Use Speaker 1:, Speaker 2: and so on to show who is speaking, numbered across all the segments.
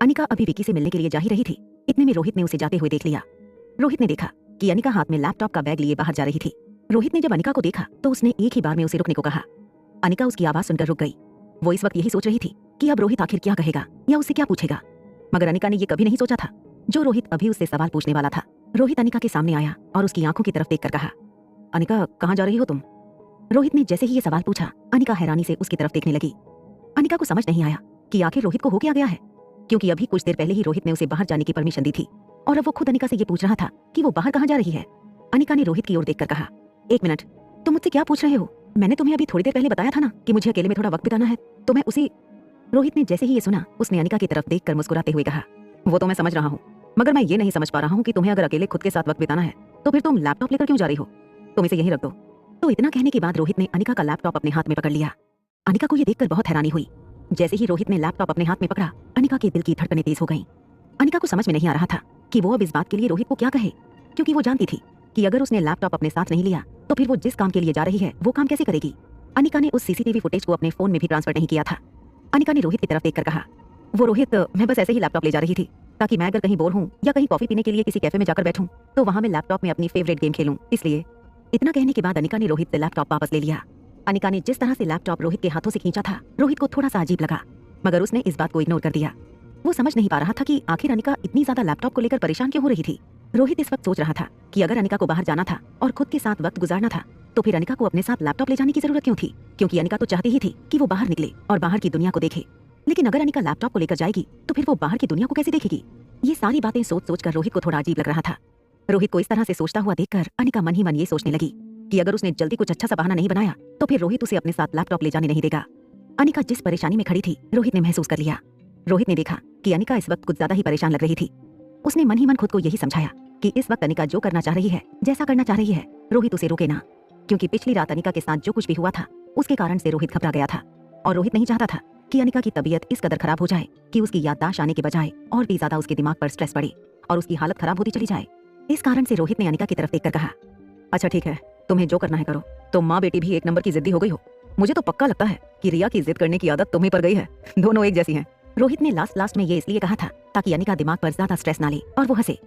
Speaker 1: अनिका अभी विकी से मिलने के लिए जा ही रही थी। इतने में रोहित ने उसे जाते हुए देख लिया। रोहित ने देखा कि अनिका हाथ में लैपटॉप का बैग लिए बाहर जा रही थी। रोहित ने जब अनिका को देखा तो उसने एक ही बार में उसे रुकने को कहा। अनिका उसकी आवाज सुनकर रुक गई। वो इस वक्त यही सोच रही थी कि अब रोहित आखिर क्या कहेगा या उससे क्या पूछेगा। मगर अनिका ने ये कभी नहीं सोचा था जो रोहित अभी उससे सवाल पूछने वाला था। रोहित अनिका के सामने आया और उसकी आंखों की तरफ देखकर कहा, अनिका कहाँ जा रही हो तुम? रोहित ने जैसे ही ये सवाल पूछा, अनिका हैरानी से उसकी तरफ देखने लगी। अनिका को समझ नहीं आया कि आखिर रोहित को हो क्या गया है, क्योंकि अभी कुछ देर पहले ही रोहित ने उसे बाहर जाने की परमिशन दी थी और अब वो खुद अनिका से ये पूछ रहा था कि वो बाहर कहाँ जा रही है। अनिका ने रोहित की ओर देखकर कहा, एक मिनट, तुम मुझसे क्या पूछ रहे हो? मैंने तुम्हें अभी थोड़ी देर पहले बताया था ना कि मुझे अकेले में थोड़ा वक्त बिताना है, तो मैं उसी। रोहित ने जैसे ही ये सुना, उसने अनिका की तरफ देखकर मुस्कुराते हुए कहा, वो तो मैं समझ रहा हूँ, मगर मैं ये नहीं समझ पा रहा हूँ कि तुम्हें अगर अकेले खुद के साथ वक्त बिताना है तो फिर तुम लैपटॉप लेकर क्यों जा रही हो? तुम इसे यहीं रख दो। तो इतना कहने के बाद रोहित ने अनिका का लैपटॉप अपने हाथ में पकड़ लिया। अनिका को ये देखकर बहुत हैरानी हुई। जैसे ही रोहित ने लैपटॉप अपने हाथ में पकड़ा, अनिका के दिल की धड़कनें तेज हो गईं। अनिका को समझ में नहीं आ रहा था कि वो अब इस बात के लिए रोहित को क्या कहे, क्योंकि वो जानती थी कि अगर उसने लैपटॉप अपने साथ नहीं लिया तो फिर वो जिस काम के लिए जा रही है वो काम कैसे करेगी। अनिका ने उस सीसीटीवी फुटेज को अपने फोन में भी ट्रांसफर नहीं किया था। अनिका ने रोहित की तरफ देखकर कहा, वो रोहित, मैं बस ऐसे ही लैपटॉप ले जा रही थी ताकि मैं अगर कहीं बोर हूँ या कहीं कॉफी पीने के लिए किसी कैफे में जाकर बैठूं तो वहां मैं लैपटॉप में अपनी फेवरेट गेम खेलूं, इसलिए। इतना कहने के बाद अनिका ने रोहित से लैपटॉप वापस ले लिया। अनिका ने जिस तरह से लैपटॉप रोहित के हाथों से खींचा था, रोहित को थोड़ा सा अजीब लगा, मगर उसने इस बात को इग्नोर कर दिया। वो समझ नहीं पा रहा था कि आखिर अनिका इतनी ज्यादा लैपटॉप को लेकर परेशान क्यों हो रही थी। रोहित इस वक्त सोच रहा था कि अगर अनिका को बाहर जाना था और खुद के साथ वक्त गुजारना था तो फिर अनिका को अपने साथ लैपटॉप ले जाने की जरूरत क्यों थी, क्योंकि अनिका तो चाहती ही थी कि वो बाहर निकले और बाहर की दुनिया को देखे। लेकिन अगर अनिका लैपटॉप को लेकर जाएगी तो फिर वो बाहर की दुनिया को कैसे देखेगी? ये सारी बातें सोच सोच कर रोहित को थोड़ा अजीब लग रहा था। रोहित को इस तरह से सोचता हुआ देखकर अनिका मन ही मन ये सोचने लगी कि अगर उसने जल्दी कुछ अच्छा सा बहाना नहीं बनाया तो फिर रोहित उसे अपने साथ लैपटॉप ले जाने नहीं देगा। अनिका जिस परेशानी में खड़ी थी, रोहित ने महसूस कर लिया। रोहित ने देखा कि अनिका इस वक्त कुछ ज्यादा ही परेशान लग रही थी। उसने मन ही मन खुद को यही समझाया कि इस वक्त अनिका जो करना चाह रही है, जैसा करना चाह रही है, रोहित उसे रोके ना, क्योंकि पिछली रात अनिका के साथ जो कुछ भी हुआ था उसके कारण से रोहित घबरा गया था और रोहित नहीं चाहता था कि अनिका की तबीयत इस कदर खराब हो जाए कि उसकी याददाश्त आने के बजाय और भी ज्यादा उसके दिमाग पर स्ट्रेस पड़े और उसकी हालत खराब होती चली जाए। इस कारण से रोहित ने अनिका की तरफ देखकर कहा, अच्छा ठीक है, तुम्हें जो करना है करो। तुम माँ बेटी भी एक नंबर की जिद्दी हो गई हो। मुझे तो पक्का लगता है कि रिया की जिद करने की आदत तुम्हें पर गई है। दोनों एक जैसी हैं। रोहित ने लास्ट में ये इसलिए कहा था ताकि अनिका दिमाग पर ज्यादा स्ट्रेस ना ले और वो हंसे।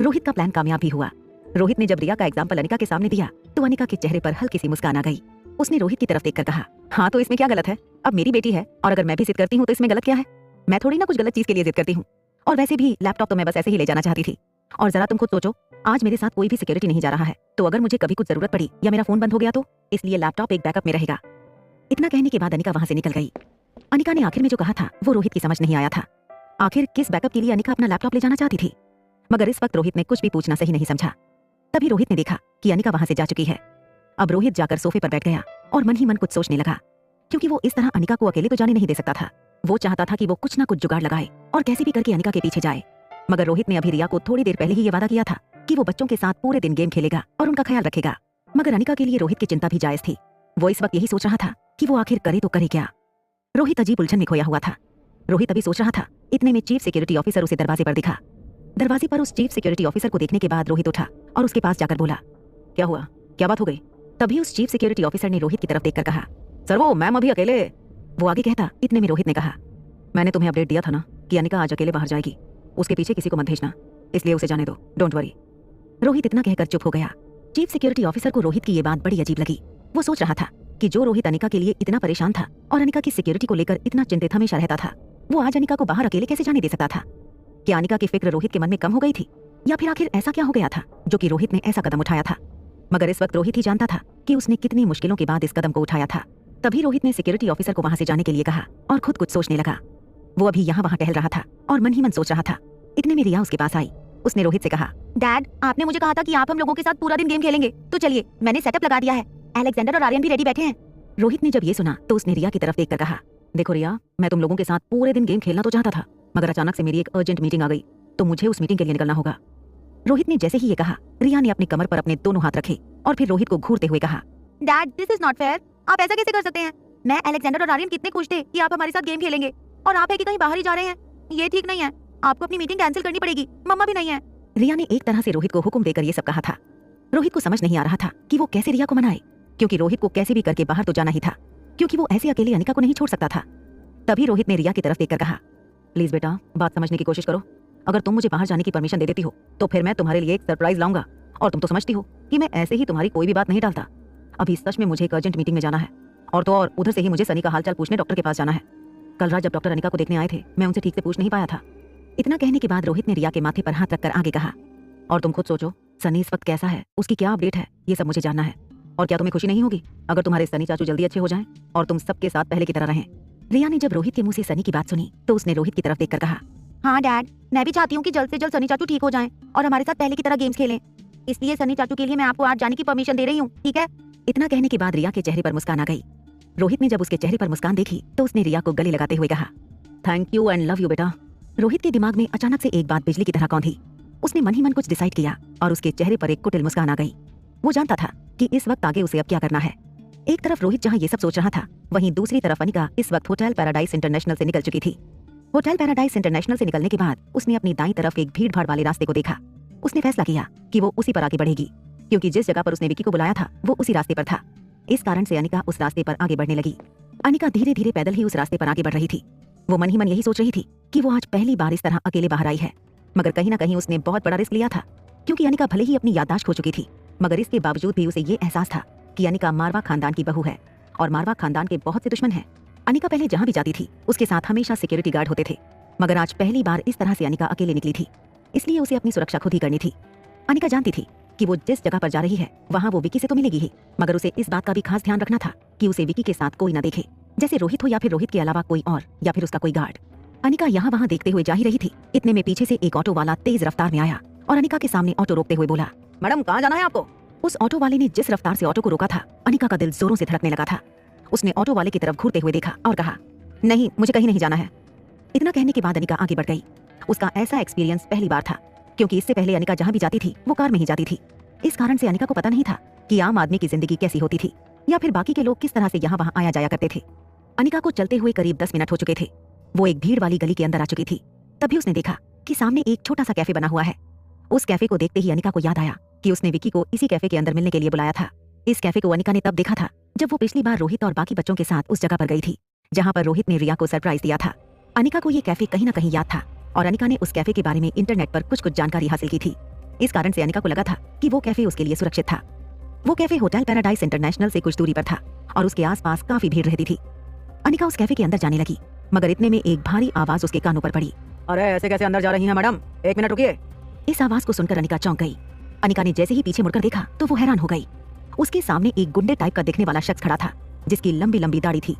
Speaker 1: रोहित का प्लान कामयाब भी हुआ। रोहित ने जब रिया का एग्जाम्पल अनिका के सामने दिया तो अनिका के चेहरे पर हल्की सी मुस्कान आ गई। उसने रोहित की तरफ देखकर कहा, हाँ तो इसमें क्या गलत है? अब मेरी बेटी है और अगर मैं भी जिद करती हूँ तो इसमें गलत क्या है? मैं थोड़ी ना कुछ गलत चीज के लिए जिद करती हूँ। और वैसे भी लैपटॉप तो मैं बस ऐसे ही ले जाना चाहती थी। और जरा तुम खुद सोचो, आज मेरे साथ कोई भी सिक्योरिटी नहीं जा रहा है, तो अगर मुझे कभी कुछ जरूरत पड़ी या मेरा फोन बंद हो गया तो, इसलिए लैपटॉप एक बैकअप में रहेगा। इतना कहने के बाद अनिका वहां से निकल गई। अनिका ने आखिर में जो कहा था वो रोहित की समझ नहीं आया था। आखिर किस बैकअप के लिए अनिका अपना लैपटॉप ले जाना चाहती थी? मगर इस वक्त रोहित ने कुछ भी पूछना सही नहीं समझा। तभी रोहित ने देखा कि अनिका वहां से जा चुकी है। अब रोहित जाकर सोफे पर बैठ गया और मन ही मन कुछ सोचने लगा, क्योंकि वो इस तरह अनिका को अकेले तो जाने नहीं दे सकता था। वो चाहता था कि वो कुछ ना कुछ जुगाड़ लगाए और कैसे भी करके अनिका के पीछे जाए। मगर रोहित ने अभी रिया को थोड़ी देर पहले ही ये वादा किया था कि वो बच्चों के साथ पूरे दिन गेम खेलेगा और उनका ख्याल रखेगा। मगर अनिका के लिए रोहित की चिंता भी जायज थी। वो इस वक्त यही सोच रहा था कि वो आखिर करे तो करे क्या। रोहित अजीब उलझन में खोया हुआ था। रोहित अभी सोच रहा था, इतने में चीफ सिक्योरिटी ऑफिसर उसे दरवाजे पर दिखा। दरवाजे पर उस चीफ सिक्योरिटी ऑफिसर को देखने के बाद रोहित उठा और उसके पास जाकर बोला, क्या हुआ, क्या बात हो गई? तभी उस चीफ सिक्योरिटी ऑफिसर ने रोहित की तरफ देखकर कहा, सर वो मैम अभी अकेले। वो आगे कहता, इतने में रोहित ने कहा, मैंने तुम्हें अपडेट दिया था ना कि अनिका आज अकेले बाहर जाएगी, उसके पीछे किसी को मत भेजना, इसलिए उसे जाने दो, डोंट वरी। रोहित इतना कहकर चुप हो गया। चीफ सिक्योरिटी ऑफिसर को रोहित की ये बात बड़ी अजीब लगी। वो सोच रहा था कि जो रोहित अनिका के लिए इतना परेशान था और अनिका की सिक्योरिटी को लेकर इतना चिंतित हमेशा रहता था, वो आज अनिका को बाहर अकेले कैसे जाने दे सकता था? क्या अनिका की फिक्र रोहित के मन में कम हो गई थी, या फिर आखिर ऐसा क्या हो गया था जो कि रोहित ने ऐसा कदम उठाया था? मगर इस वक्त रोहित ही जानता था कि उसने कितनी मुश्किलों के बाद इस कदम को उठाया था। तभी रोहित ने सिक्योरिटी ऑफिसर को वहां से जाने के लिए कहा और खुद कुछ सोचने लगा। वो अभी यहाँ वहाँ टहल रहा था और मन ही मन सोच रहा था। इतने में रिया उसके पास आई। उसने रोहित से कहा, डैड आपने मुझे कहा था कि आप हम लोगों के साथ पूरा दिन गेम खेलेंगे, तो चलिए मैंने सेटअप लगा दिया है, अलेक्जेंडर और आर्यन भी रेडी बैठे हैं। रोहित ने जब ये सुना तो उसने रिया की तरफ देखकर कहा, देखो रिया, मैं तुम लोगों के साथ पूरे दिन गेम खेलना तो चाहता था, मगर अचानक से मेरी एक अर्जेंट मीटिंग आ गई, तो मुझे उस मीटिंग के लिए निकलना होगा। रोहित ने जैसे ही ये कहा, रिया ने अपनी कमर पर अपने दोनों हाथ रखे और फिर रोहित को घूरते हुए कहा, dad this is not fair, आप ऐसा कैसे कर सकते हैं? मैं, अलेक्जेंडर और आर्यन कितने खुश थे कि आप हमारे साथ गेम खेलेंगे, और आप है कि कहीं बाहर ही जा रहे हैं। ये ठीक नहीं है, आपको अपनी मीटिंग कैंसिल करनी पड़ेगी, मम्मा भी नहीं है। रिया ने एक तरह से रोहित को हुक्म देकर ये सब कहा था। रोहित को समझ नहीं आ रहा था कि वो कैसे रिया को मनाए, क्योंकि रोहित को कैसे भी करके बाहर तो जाना ही था, क्योंकि वो ऐसे अकेले अनिका को नहीं छोड़ सकता था। तभी रोहित ने रिया की तरफ देखकर कहा, प्लीज बेटा, बात समझने की कोशिश करो। अगर तुम मुझे बाहर जाने की परमिशन दे देती हो तो फिर मैं तुम्हारे लिए एक सरप्राइज लाऊंगा, और तुम तो समझती हो कि मैं ऐसे ही तुम्हारी कोई भी बात नहीं टालता। अभी सच में मुझे एक अर्जेंट मीटिंग में जाना है, और तो और उधर से ही मुझे सनी का हालचाल पूछने डॉक्टर के पास जाना है। कल रात जब डॉक्टर अनिका को देखने आए थे, मैं उनसे ठीक से पूछ नहीं पाया था। इतना कहने के बाद रोहित ने रिया के माथे पर हाथ रखकर आगे कहा, और तुम खुद सोचो, सनी इस वक्त कैसा है, उसकी क्या अपडेट है, ये सब मुझे जानना है। और क्या तुम्हें खुशी नहीं होगी अगर तुम्हारे सनी चाचू जल्दी अच्छे हो जाएं और तुम सबके साथ पहले की तरह रहें? रिया ने जब रोहित के मुंह से सनी की बात सुनी तो उसने रोहित की तरफ देखकर कहा, हाँ डैड, मैं भी चाहती हूँ कि जल्द से जल्द सनी चाचू ठीक हो जाएं और हमारे साथ पहले की तरह गेम्स खेलें। इसलिए सनी चाचू के लिए मैं आपको आज जाने की परमिशन दे रही हूँ, ठीक है? इतना कहने के बाद रिया के चेहरे पर मुस्कान आ गई। रोहित ने जब उसके चेहरे पर मुस्कान देखी तो उसने रिया को गले लगाते हुए कहा, thank you and love you बेटा। रोहित के दिमाग में अचानक से एक बात बिजली की तरह कौंधी। उसने मन ही मन कुछ डिसाइड किया और उसके चेहरे पर एक कुटिल मुस्कान आ गई। वो जानता था कि इस वक्त आगे उसे अब क्या करना है। एक तरफ रोहित जहां ये सब सोच रहा था, वहीं दूसरी तरफ अनिका इस वक्त होटल पैराडाइज इंटरनेशनल से निकल चुकी थी। होटल पैराडाइज इंटरनेशनल से निकलने के बाद उसने अपनी दाईं तरफ एक भीड़ भाड़ वाले रास्ते को देखा। उसने फैसला किया कि वो उसी पर आगे बढ़ेगी, क्योंकि जिस जगह पर उसने विकी को बुलाया था वो उसी रास्ते पर था। इस कारण से अनिका उस रास्ते पर आगे बढ़ने लगी। अनिका धीरे धीरे पैदल ही उस रास्ते पर आगे बढ़ रही थी। वो मन ही मन यही सोच रही थी कि वो आज पहली बार इस तरह अकेले बाहर आई है, मगर कहीं ना कहीं उसने बहुत बड़ा रिस्क लिया था, क्योंकि अनिका भले ही अपनी याददाश्त खो चुकी थी, मगर इसके बावजूद भी उसे ये एहसास था कि अनिका मारवा खानदान की बहू है और मारवा खानदान के बहुत से दुश्मन हैं। अनिका पहले जहां भी जाती थी उसके साथ हमेशा सिक्योरिटी गार्ड होते थे, मगर आज पहली बार इस तरह से अनिका अकेले निकली थी, इसलिए उसे अपनी सुरक्षा खुद ही करनी थी। अनिका जानती थी कि वो जिस जगह पर जा रही है वहां वो विकी से तो मिलेगी ही, मगर उसे इस बात का भी खास ध्यान रखना था कि उसे विकी के साथ कोई न देखे, जैसे रोहित हो या फिर रोहित के अलावा कोई और, या फिर उसका कोई गार्ड। अनिका यहाँ वहाँ देखते हुए जा ही रही थी, इतने में पीछे से एक ऑटो वाला तेज रफ्तार में आया और अनिका के सामने ऑटो रोकते हुए बोला, मैडम कहाँ जाना है आपको? उस ऑटो वाले ने जिस रफ्तार से ऑटो को रोका था, अनिका का दिल जोरों से धड़कने लगा था। उसने ऑटो वाले की तरफ घूरते हुए देखा और कहा, नहीं, मुझे कहीं नहीं जाना है। इतना कहने के बाद अनिका आगे बढ़ गई। उसका ऐसा एक्सपीरियंस पहली बार था, क्योंकि इससे पहले अनिका जहाँ भी जाती थी वो कार में ही जाती थी। इस कारण से अनिका को पता नहीं था कि आम आदमी की जिंदगी कैसी होती थी, या फिर बाकी के लोग किस तरह से यहाँ वहाँ आया जाया करते थे। अनिका को चलते हुए करीब 10 मिनट हो चुके थे। वो एक भीड़ वाली गली के अंदर आ चुकी थी। तभी उसने देखा कि सामने एक छोटा सा कैफे बना हुआ है। उस कैफे को देखते ही अनिका को याद आया कि उसने विकी को इसी कैफे के अंदर मिलने के लिए बुलाया था। इस कैफे को अनिका ने तब देखा था जब वो पिछली बार रोहित और बाकी बच्चों के साथ उस जगह पर गई थी, जहाँ पर रोहित ने रिया को सरप्राइज दिया था। अनिका को ये कैफे कहीं ना कहीं याद था और अनिका ने उस कैफे के बारे में इंटरनेट पर कुछ जानकारी हासिल की थी। इस कारण से अनिका को लगा था कि वो कैफे उसके लिए सुरक्षित था। वो कैफे होटल पैराडाइज इंटरनेशनल से कुछ दूरी पर था और उसके आसपास काफी भीड़ रहती थी। अनिका उस कैफे के अंदर जाने लगी, मगर इतने में एक भारी आवाज उसके कानों पर पड़ी। अरे ऐसे कैसे अंदर जा रही हैं मैडम, 1 मिनट रुकिए। इस आवाज को सुनकर अनिका चौंक गई। अनिका ने जैसे ही पीछे मुड़कर देखा तो वो हैरान हो गई। उसके सामने एक गुंडे टाइप का दिखने वाला शख्स खड़ा था, जिसकी लंबी लंबी दाढ़ी थी